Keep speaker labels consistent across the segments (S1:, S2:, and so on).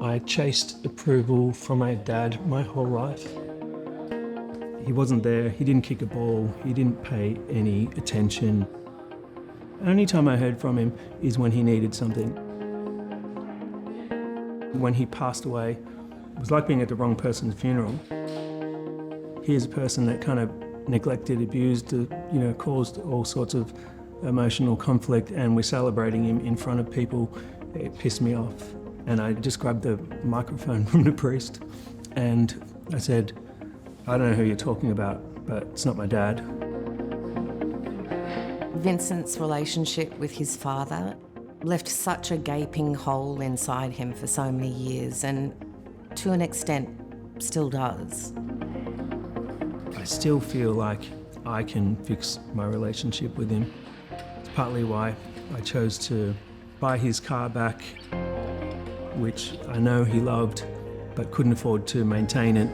S1: I chased approval from my dad my whole life. He wasn't there, he didn't kick a ball, he didn't pay any attention. The only time I heard from him is when he needed something. When he passed away, it was like being at the wrong person's funeral. Here's a person that kind of neglected, abused, caused all sorts of emotional conflict, and we're celebrating him in front of people. It pissed me off. And I just grabbed the microphone from the priest and I said, I don't know who you're talking about, but it's not my dad.
S2: Vincent's relationship with his father left such a gaping hole inside him for so many years, and to an extent still does.
S1: I still feel like I can fix my relationship with him. It's partly why I chose to buy his car back, which I know he loved but couldn't afford to maintain it,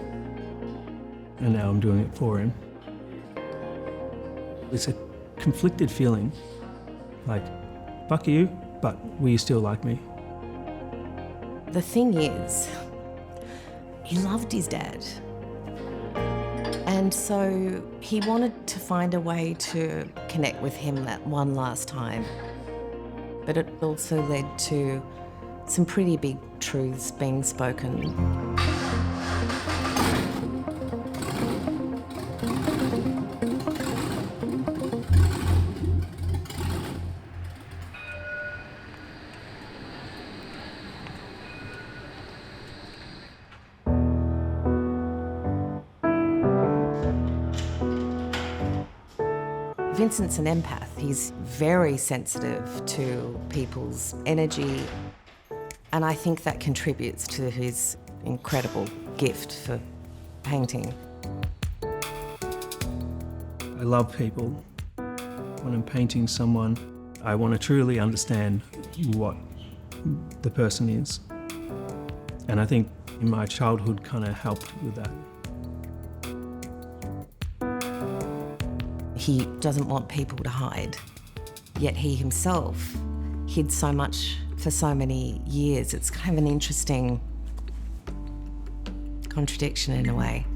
S1: and now I'm doing it for him. It's a conflicted feeling, like, fuck you, but will you still like me?
S2: The thing is, he loved his dad. And so he wanted to find a way to connect with him that one last time. But it also led to some pretty big truths being spoken. Vincent's an empath. He's very sensitive to people's energy, and I think that contributes to his incredible gift for painting.
S1: I love people. When I'm painting someone, I want to truly understand what the person is. And I think my childhood kind of helped with that.
S2: He doesn't want people to hide, yet he himself hid so much for so many years. It's kind of an interesting contradiction in a way.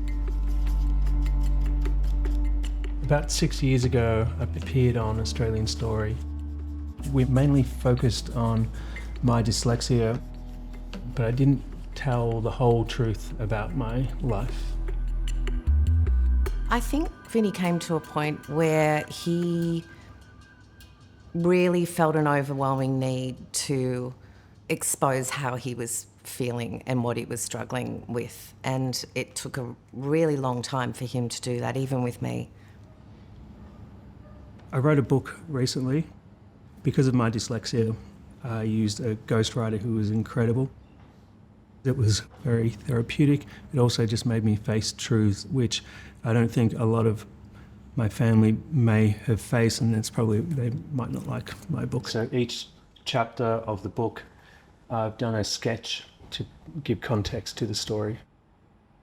S1: About 6 years ago, I appeared on Australian Story. We mainly focused on my dyslexia, but I didn't tell the whole truth about my life.
S2: I think Vinny came to a point where he really felt an overwhelming need to expose how he was feeling and what he was struggling with. And it took a really long time for him to do that, even with me.
S1: I wrote a book recently. Because of my dyslexia, I used a ghostwriter who was incredible. It was very therapeutic. It also just made me face truths which I don't think a lot of my family may have faced, and it's probably, they might not like my book. So each chapter of the book, I've done a sketch to give context to the story.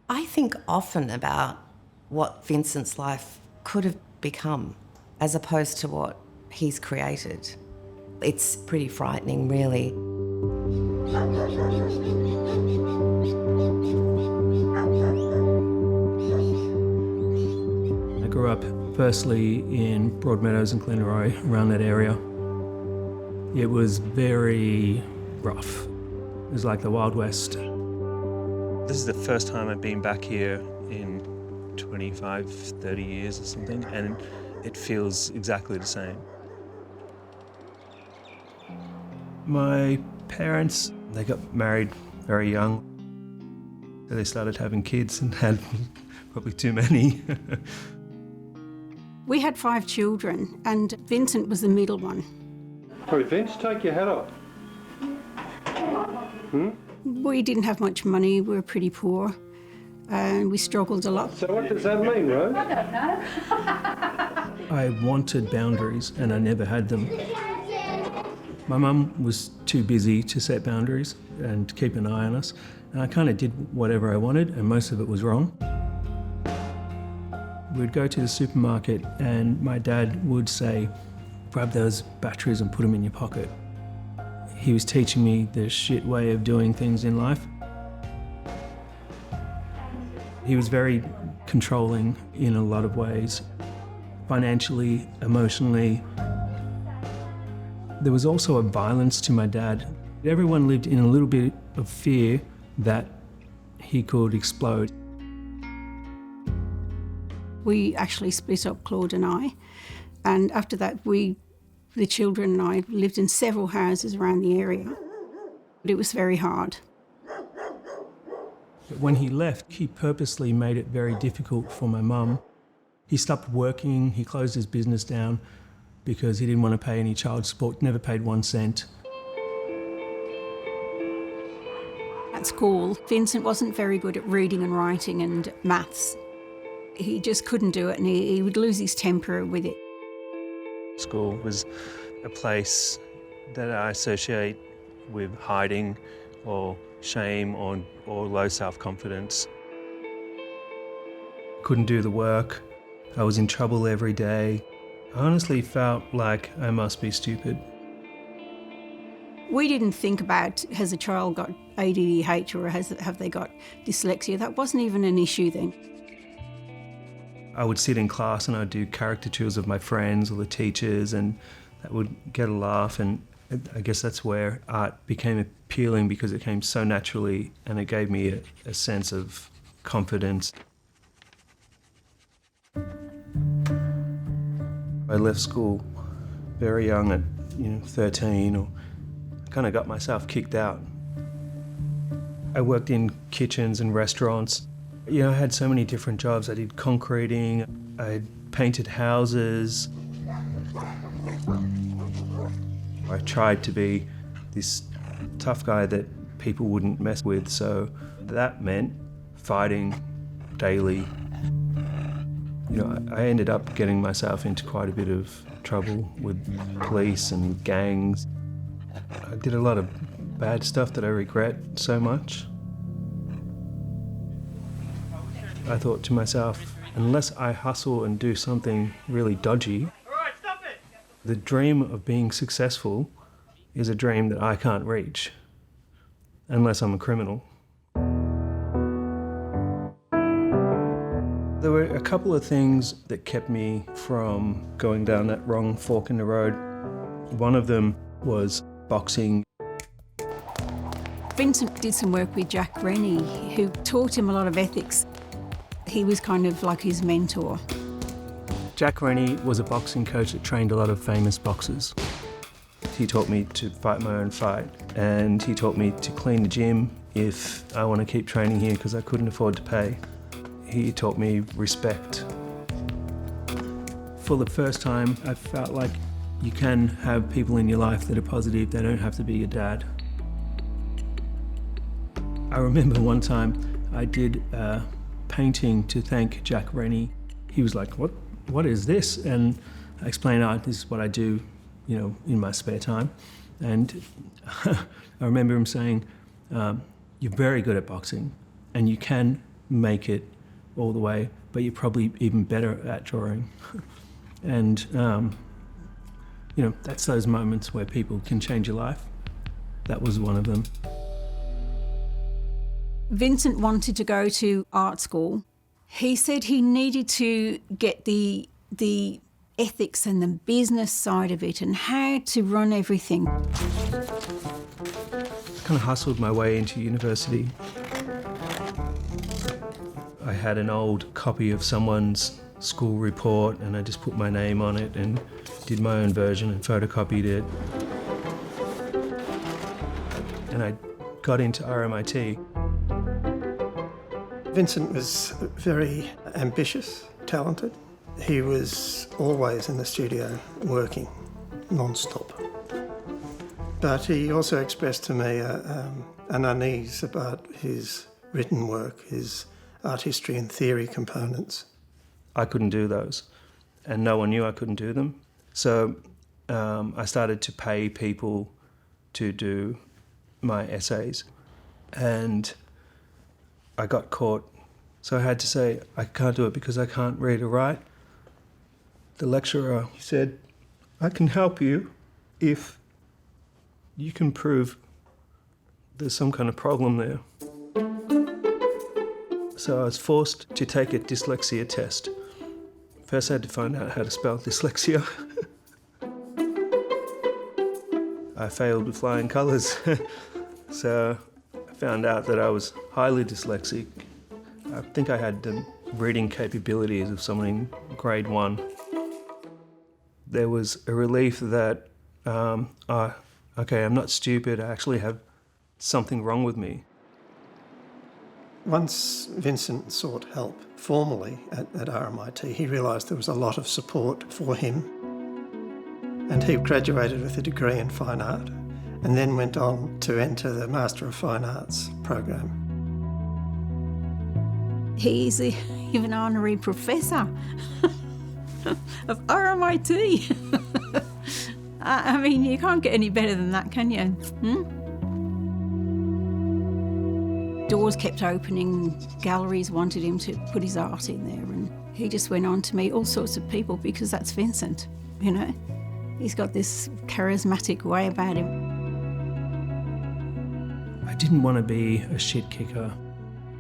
S2: I think often about what Vincent's life could have become as opposed to what he's created. It's pretty frightening, really.
S1: I grew up firstly in Broadmeadows and Glenroy, around that area. It was very rough. It was like the Wild West. This is the first time I've been back here in 25, 30 years or something, and it feels exactly the same. My parents, they got married very young. So they started having kids and had probably too many.
S3: We had 5 children, and Vincent was the middle one.
S4: Sorry, Vince, take your hat off.
S3: We didn't have much money, we were pretty poor, and we struggled a lot.
S4: So what does that mean, Rose?
S5: I don't know.
S1: I wanted boundaries and I never had them. My mum was too busy to set boundaries and to keep an eye on us, and I kind of did whatever I wanted, and most of it was wrong. We'd go to the supermarket and my dad would say, grab those batteries and put them in your pocket. He was teaching me the shit way of doing things in life. He was very controlling in a lot of ways, financially, emotionally. There was also a violence to my dad. Everyone lived in a little bit of fear that he could explode.
S3: We actually split up, Claude and I, and after that the children and I lived in several houses around the area. But it was very hard.
S1: But when he left, he purposely made it very difficult for my mum. He stopped working, he closed his business down because he didn't want to pay any child support, never paid 1 cent.
S3: At school, Vincent wasn't very good at reading and writing and maths. He just couldn't do it, and he would lose his temper with it.
S1: School was a place that I associate with hiding or shame or low self-confidence. Couldn't do the work. I was in trouble every day. I honestly felt like I must be stupid.
S3: We didn't think about, has a child got ADHD or have they got dyslexia? That wasn't even an issue then.
S1: I would sit in class and I'd do caricatures of my friends or the teachers, and that would get a laugh, and I guess that's where art became appealing, because it came so naturally and it gave me a sense of confidence. I left school very young at 13, or kind of got myself kicked out. I worked in kitchens and restaurants. I had so many different jobs. I did concreting, I painted houses. I tried to be this tough guy that people wouldn't mess with, so that meant fighting daily. I ended up getting myself into quite a bit of trouble with police and gangs. I did a lot of bad stuff that I regret so much. I thought to myself, unless I hustle and do something really dodgy, the dream of being successful is a dream that I can't reach, unless I'm a criminal. There were a couple of things that kept me from going down that wrong fork in the road. One of them was boxing.
S3: Vincent did some work with Jack Rennie, who taught him a lot of ethics. He was kind of like his mentor.
S1: Jack Rennie was a boxing coach that trained a lot of famous boxers. He taught me to fight my own fight, and he taught me to clean the gym if I want to keep training here, because I couldn't afford to pay. He taught me respect. For the first time, I felt like you can have people in your life that are positive. They don't have to be your dad. I remember one time I did a painting to thank Jack Rennie. He was like, what is this? And I explained, this is what I do, in my spare time. And I remember him saying, you're very good at boxing and you can make it all the way, but you're probably even better at drawing. And, that's those moments where people can change your life. That was one of them.
S3: Vincent wanted to go to art school. He said he needed to get the ethics and the business side of it and how to run everything.
S1: I kind of hustled my way into university. I had an old copy of someone's school report and I just put my name on it and did my own version and photocopied it. And I got into RMIT.
S5: Vincent was very ambitious, talented. He was always in the studio working non-stop. But he also expressed to me an unease about his written work, his art history and theory components.
S1: I couldn't do those, and no one knew I couldn't do them. So I started to pay people to do my essays, and I got caught. So I had to say, I can't do it because I can't read or write. The lecturer said, I can help you if you can prove there's some kind of problem there. So I was forced to take a dyslexia test. First I had to find out how to spell dyslexia. I failed with flying colours. So I found out that I was highly dyslexic. I think I had the reading capabilities of someone in grade 1. There was a relief that, okay, I'm not stupid, I actually have something wrong with me.
S5: Once Vincent sought help formally at RMIT, he realised there was a lot of support for him. And he graduated with a degree in fine art and then went on to enter the Master of Fine Arts program.
S3: He's even an honorary professor of RMIT. I mean, you can't get any better than that, can you? Doors kept opening, galleries wanted him to put his art in there, and he just went on to meet all sorts of people because that's Vincent, you know. He's got this charismatic way about him.
S1: I didn't want to be a shit kicker.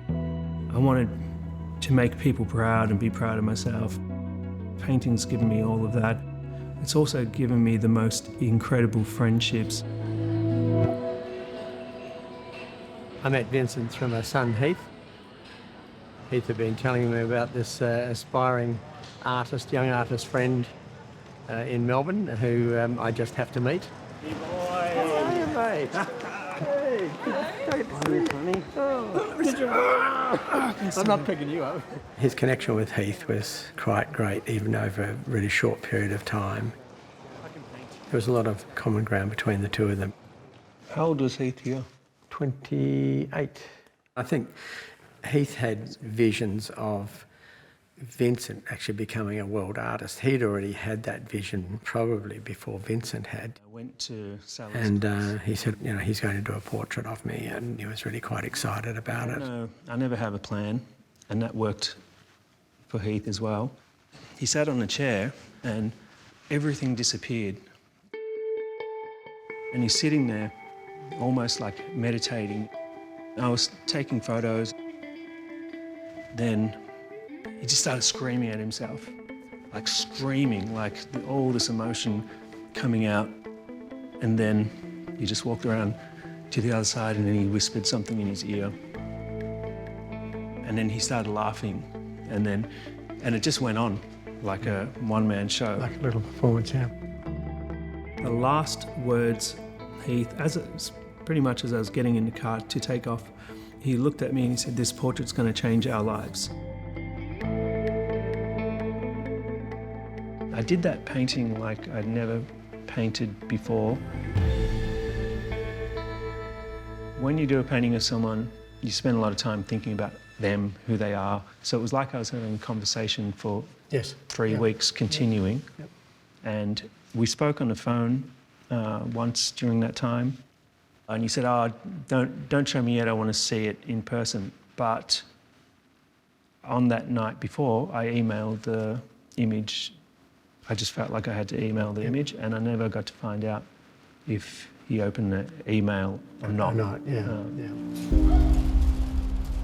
S1: I wanted to make people proud and be proud of myself. Painting's given me all of that. It's also given me the most incredible friendships.
S6: I met Vincent through my son Heath. Heath had been telling me about this aspiring artist, young artist friend in Melbourne who I just have to meet. Hey, boy. Hey, mate. Hey. Honey. I'm not picking you up. His connection with Heath was quite great, even over a really short period of time. There was a lot of common ground between the two of them.
S1: How old was Heath here?
S6: 28. I think Heath had visions of Vincent actually becoming a world artist. He'd already had that vision probably before Vincent had.
S1: I went to Sally's.
S6: And he said, you know, he's going to do a portrait of me, and he was really quite excited about it.
S1: No, I never have a plan, and that worked for Heath as well. He sat on a chair and everything disappeared. And he's sitting there almost like meditating. I was taking photos. Then he just started screaming at himself, like screaming, like all this emotion coming out. And then he just walked around to the other side and then he whispered something in his ear. And then he started laughing. And it just went on like a one-man show.
S6: Like a little performance, yeah.
S1: The last words, Heath, pretty much as I was getting in the car to take off, he looked at me and he said, "This portrait's going to change our lives." I did that painting like I'd never painted before. When you do a painting of someone, you spend a lot of time thinking about them, who they are. So it was like I was having a conversation for 3 weeks, continuing.
S6: Yep.
S1: And we spoke on the phone once during that time. And he said, "Oh, don't show me yet, I want to see it in person." But on that night before, I emailed the image. I just felt like I had to email the image, and I never got to find out if he opened the email or not.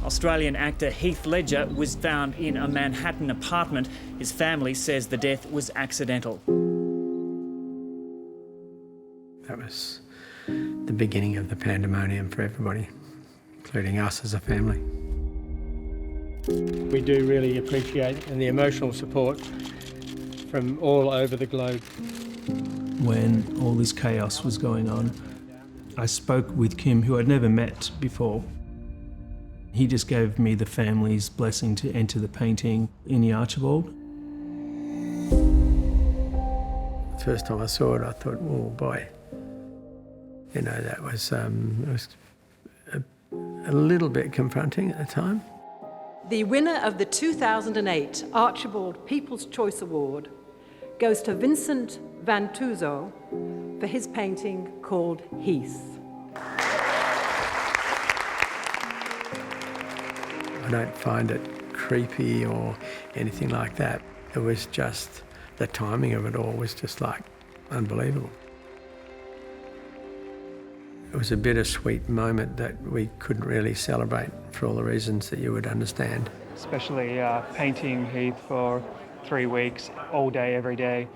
S7: Australian actor Heath Ledger was found in a Manhattan apartment. His family says the death was accidental.
S6: That was the beginning of the pandemonium for everybody, including us as a family. We do really appreciate the emotional support from all over the globe.
S1: When all this chaos was going on, I spoke with Kim, who I'd never met before. He just gave me the family's blessing to enter the painting in the Archibald.
S6: The first time I saw it, I thought, oh boy. You know, that was, it was a little bit confronting at the time.
S8: The winner of the 2008 Archibald People's Choice Award goes to Vincent Fantauzzo for his painting called Heath.
S6: I don't find it creepy or anything like that. It was just, the timing of it all was just like unbelievable. It was a bittersweet moment that we couldn't really celebrate for all the reasons that you would understand.
S9: Especially painting Heath for 3 weeks, all day, every day,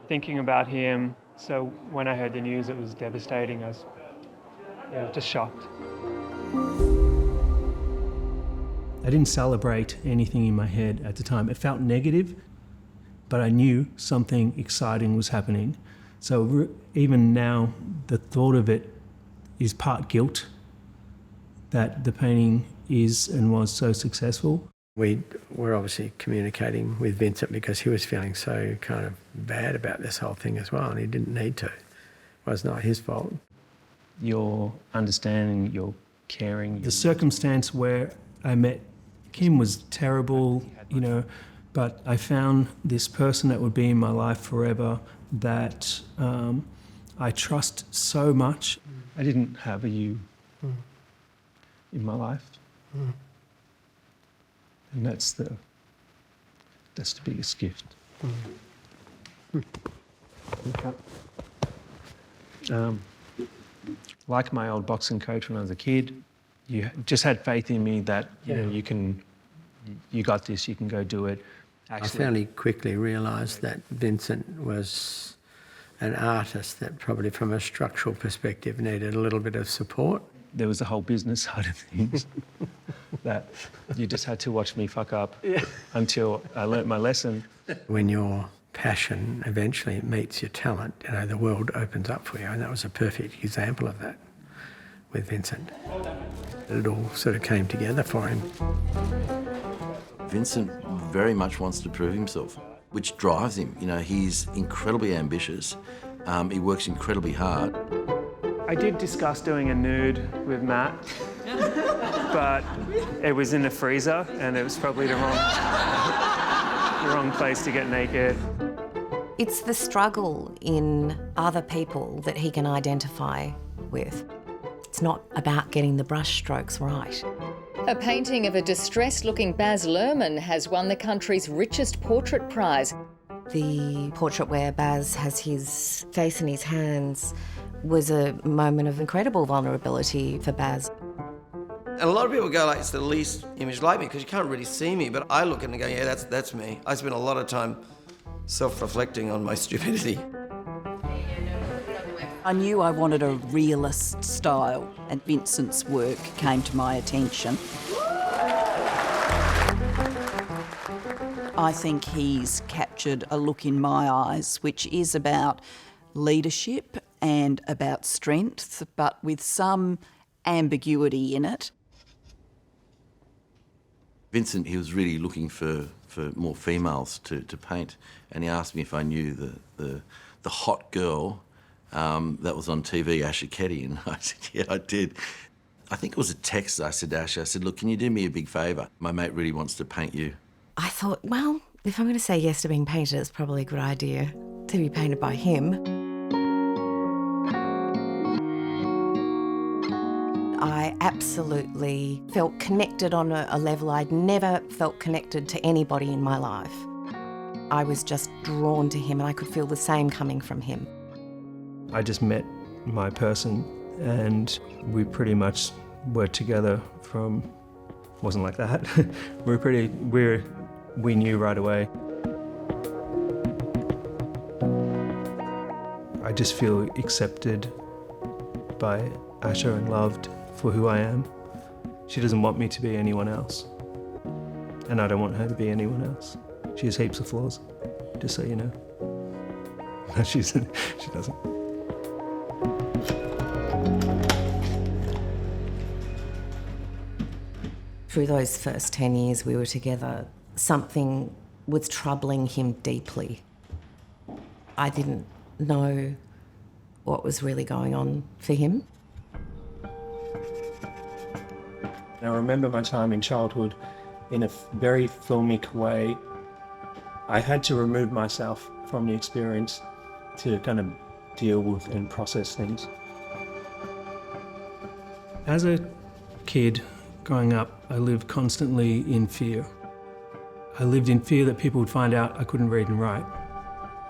S9: thinking about him. So when I heard the news, it was devastating. I was just shocked.
S1: I didn't celebrate anything in my head at the time. It felt negative, but I knew something exciting was happening. So even now, the thought of it is part guilt that the painting is and was so successful.
S6: We were obviously communicating with Vincent because he was feeling so kind of bad about this whole thing as well, and he didn't need to. It was not his fault.
S1: Your understanding, your caring. The circumstance where I met Kim was terrible, but I found this person that would be in my life forever that I trust so much. I didn't have a you in my life. And that's the biggest gift. Like my old boxing coach when I was a kid, you just had faith in me that you got this, you can go do it. Actually,
S6: I fairly quickly realised that Vincent was an artist that probably from a structural perspective needed a little bit of support.
S1: There was a whole business side of things that you just had to watch me fuck up until I learnt my lesson.
S6: When your passion eventually meets your talent, the world opens up for you, and that was a perfect example of that with Vincent. It all sort of came together for him.
S10: Vincent very much wants to prove himself, which drives him. He's incredibly ambitious. He works incredibly hard.
S9: I did discuss doing a nude with Matt, but it was in the freezer and it was probably the wrong place to get naked.
S2: It's the struggle in other people that he can identify with. It's not about getting the brush strokes right.
S11: A painting of a distressed-looking Baz Luhrmann has won the country's richest portrait prize.
S2: The portrait where Baz has his face in his hands was a moment of incredible vulnerability for Baz.
S12: And a lot of people go like, it's the least image like me because you can't really see me, but I look at it and go, yeah, that's me. I spend a lot of time self-reflecting on my stupidity.
S13: I knew I wanted a realist style, and Vincent's work came to my attention. I think he's captured a look in my eyes which is about leadership and about strength, but with some ambiguity in it.
S10: Vincent, he was really looking for more females to paint, and he asked me if I knew the hot girl that was on TV, Asher Ketty, and I said, yeah, I did. I think it was a text I said to Asher, I said, look, can you do me a big favour? My mate really wants to paint you.
S2: I thought, well, if I'm going to say yes to being painted, it's probably a good idea to be painted by him. I absolutely felt connected on a level I'd never felt connected to anybody in my life. I was just drawn to him and I could feel the same coming from him.
S1: I just met my person and we pretty much were together from, wasn't like that. We knew right away. I just feel accepted by Asher and loved for who I am. She doesn't want me to be anyone else. And I don't want her to be anyone else. She has heaps of flaws, just so you know. No, she doesn't.
S2: Through those first 10 years we were together, something was troubling him deeply. I didn't know what was really going on for him.
S1: I remember my time in childhood in a very filmic way. I had to remove myself from the experience to kind of deal with and process things. As a kid growing up, I lived constantly in fear. I lived in fear that people would find out I couldn't read and write.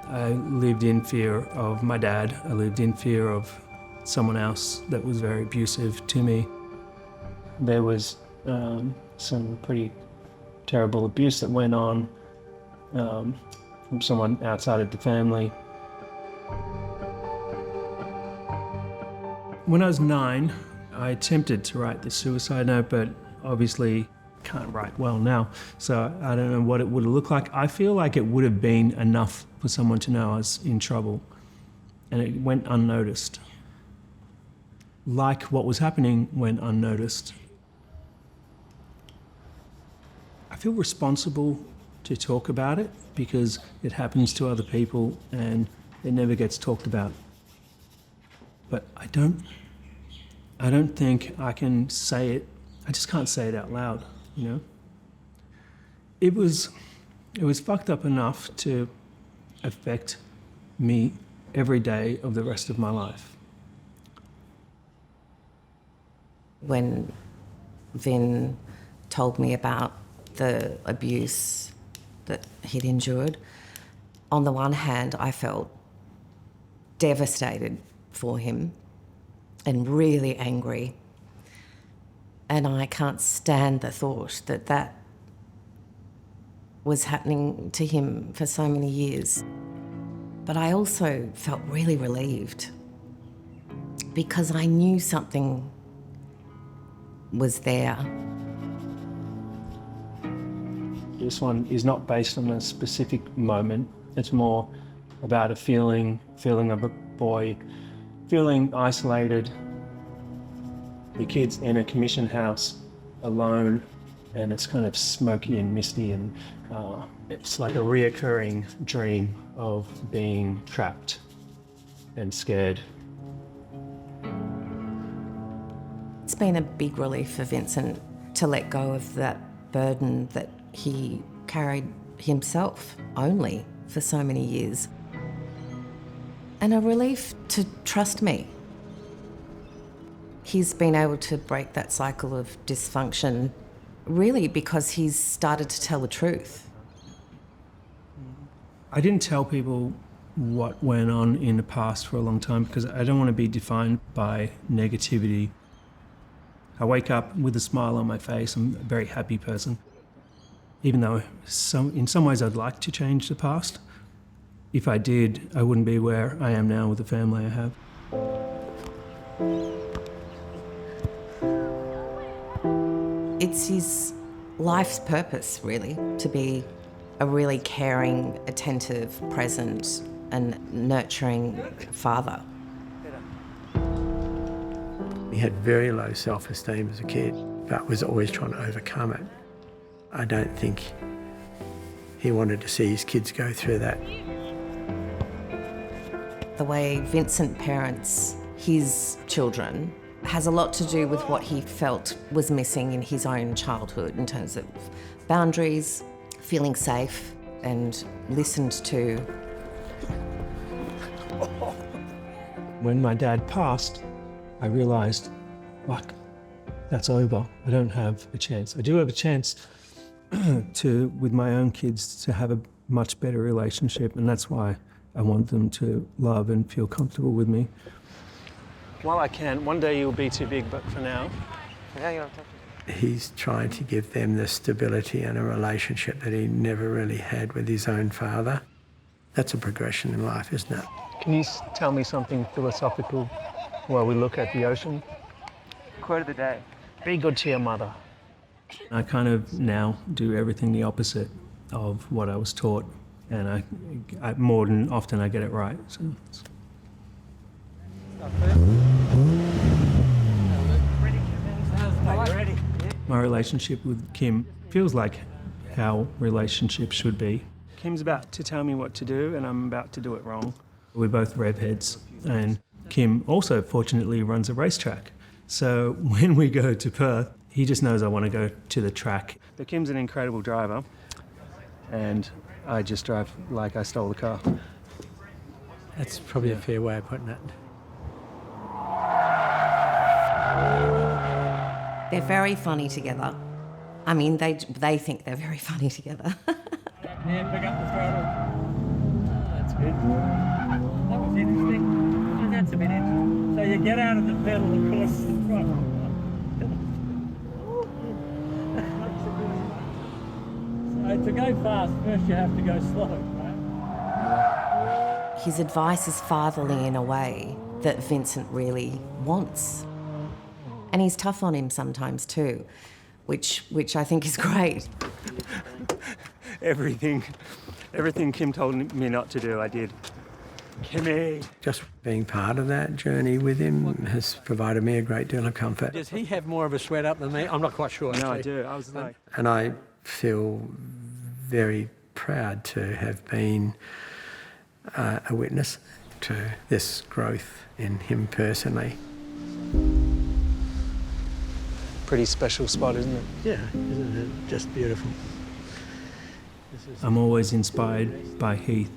S1: I lived in fear of my dad. I lived in fear of someone else that was very abusive to me. There was some pretty terrible abuse that went on from someone outside of the family. When I was 9, I attempted to write the suicide note, but obviously can't write well now, so I don't know what it would have looked like. I feel like it would have been enough for someone to know I was in trouble, and it went unnoticed. Like what was happening went unnoticed. I feel responsible to talk about it because it happens to other people and it never gets talked about. But I don't think I can say it. I just can't say it out loud, you know? It was fucked up enough to affect me every day of the rest of my life.
S2: When Vin told me about the abuse that he'd endured, on the one hand, I felt devastated for him and really angry. And I can't stand the thought that that was happening to him for so many years. But I also felt really relieved because I knew something was there.
S1: This one is not based on a specific moment. It's more about a feeling of a boy feeling isolated. The kid's in a commission house alone, and it's kind of smoky and misty, and it's like a reoccurring dream of being trapped and scared.
S2: It's been a big relief for Vincent to let go of that burden that he carried himself only for so many years. And a relief to trust me. He's been able to break that cycle of dysfunction really because he's started to tell the truth.
S1: I didn't tell people what went on in the past for a long time because I don't want to be defined by negativity. I wake up with a smile on my face. I'm a very happy person. Even though in some ways I'd like to change the past. If I did, I wouldn't be where I am now with the family I have.
S2: It's his life's purpose, really, to be a really caring, attentive, present and nurturing father.
S6: He had very low self-esteem as a kid, but was always trying to overcome it. I don't think he wanted to see his kids go through that.
S2: The way Vincent parents his children has a lot to do with what he felt was missing in his own childhood in terms of boundaries, feeling safe and listened to.
S1: When my dad passed, I realised, fuck, that's over. I don't have a chance. I do have a chance with my own kids to have a much better relationship, and that's why I want them to love and feel comfortable with me. While I can, one day you'll be too big, but for now.
S6: He's trying to give them the stability and a relationship that he never really had with his own father. That's a progression in life, isn't it?
S1: Can you tell me something philosophical while we look at the ocean?
S14: Quote of the day.
S1: Be good to your mother. I kind of now do everything the opposite of what I was taught, and I more than often I get it right. So. My relationship with Kim feels like how relationships should be. Kim's about to tell me what to do, and I'm about to do it wrong. We're both rev heads, and Kim also fortunately runs a racetrack. So when we go to Perth, he just knows I want to go to the track. But Kim's an incredible driver, and I just drive like I stole the car.
S6: That's probably a fair way of putting it.
S2: They're very funny together. I mean, they think they're very funny together.
S14: Yeah, pick up the throttle. Oh, that's good. That was interesting. Oh, that's a bit interesting. So you get out of the pedal across the front. So to go fast, first you have to go slow, right?
S2: His advice is fatherly in a way that Vincent really wants. And he's tough on him sometimes too, which I think is great.
S6: Everything Kim told me not to do, I did. Kimmy! Just being part of that journey with him has provided me a great deal of comfort. Does he have more of a sweat up than me? I'm not quite sure.
S9: No, I do. I was like...
S6: And I feel very proud to have been a witness to this growth in him personally.
S9: Pretty special spot, isn't it?
S6: Yeah, isn't it just beautiful?
S1: I'm always inspired by Heath.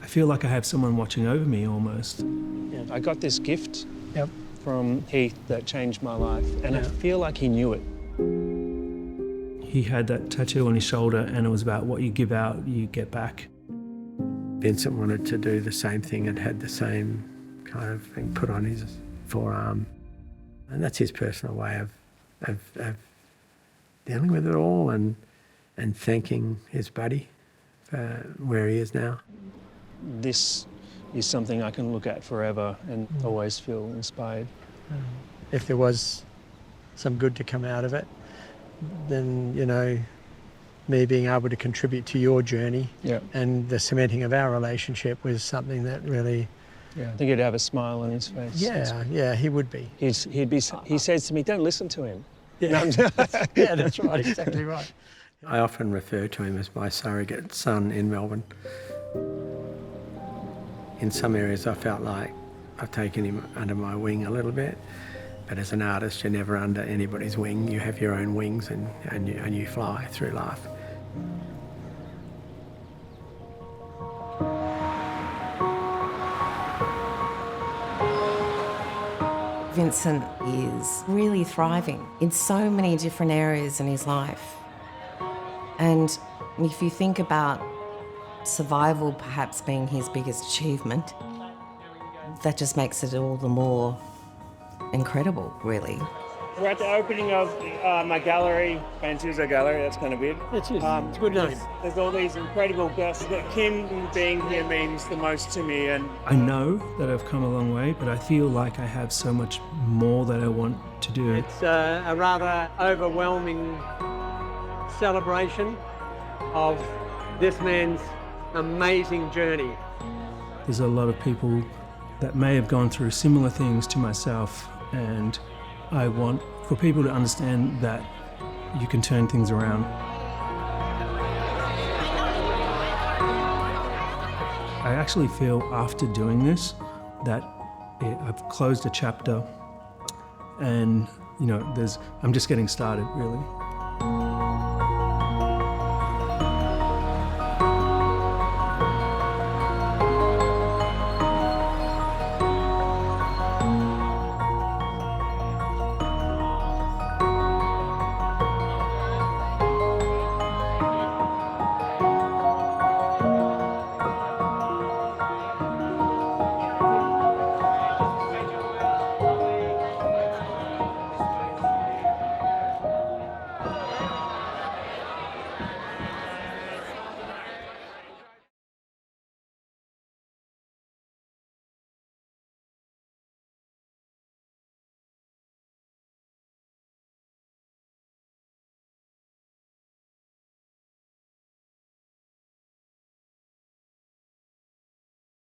S1: I feel like I have someone watching over me almost.
S9: Yeah, I got this gift from Heath that changed my life, and I feel like he knew it.
S1: He had that tattoo on his shoulder, and it was about what you give out, you get back.
S6: Vincent wanted to do the same thing and had the same kind of thing put on his forearm. And that's his personal way of dealing with it all and thanking his buddy for where he is now.
S9: This is something I can look at forever and always feel inspired.
S6: If there was some good to come out of it, then, you know, me being able to contribute to your journey and the cementing of our relationship was something that really...
S9: Yeah, I think he'd have a smile on his face.
S6: Yeah, he would be.
S9: He says to me, don't listen to him.
S6: Yeah, yeah, that's right, exactly right. I often refer to him as my surrogate son in Melbourne. In some areas I felt like I've taken him under my wing a little bit, but as an artist you're never under anybody's wing. You have your own wings and you fly through life.
S2: Vincent is really thriving in so many different areas in his life. And if you think about survival perhaps being his biggest achievement, that just makes it all the more incredible, really.
S9: We're at the opening of my gallery, Fantauzzo Gallery. That's kind of weird.
S6: It's a good name.
S9: There's all these incredible guests. That Kim being here means the most to me. And
S1: I know that I've come a long way, but I feel like I have so much more that I want to do.
S6: It's a rather overwhelming celebration of this man's amazing journey.
S1: There's a lot of people that may have gone through similar things to myself, and I want for people to understand that you can turn things around. I actually feel after doing this that I've closed a chapter, and you know, I'm just getting started, really.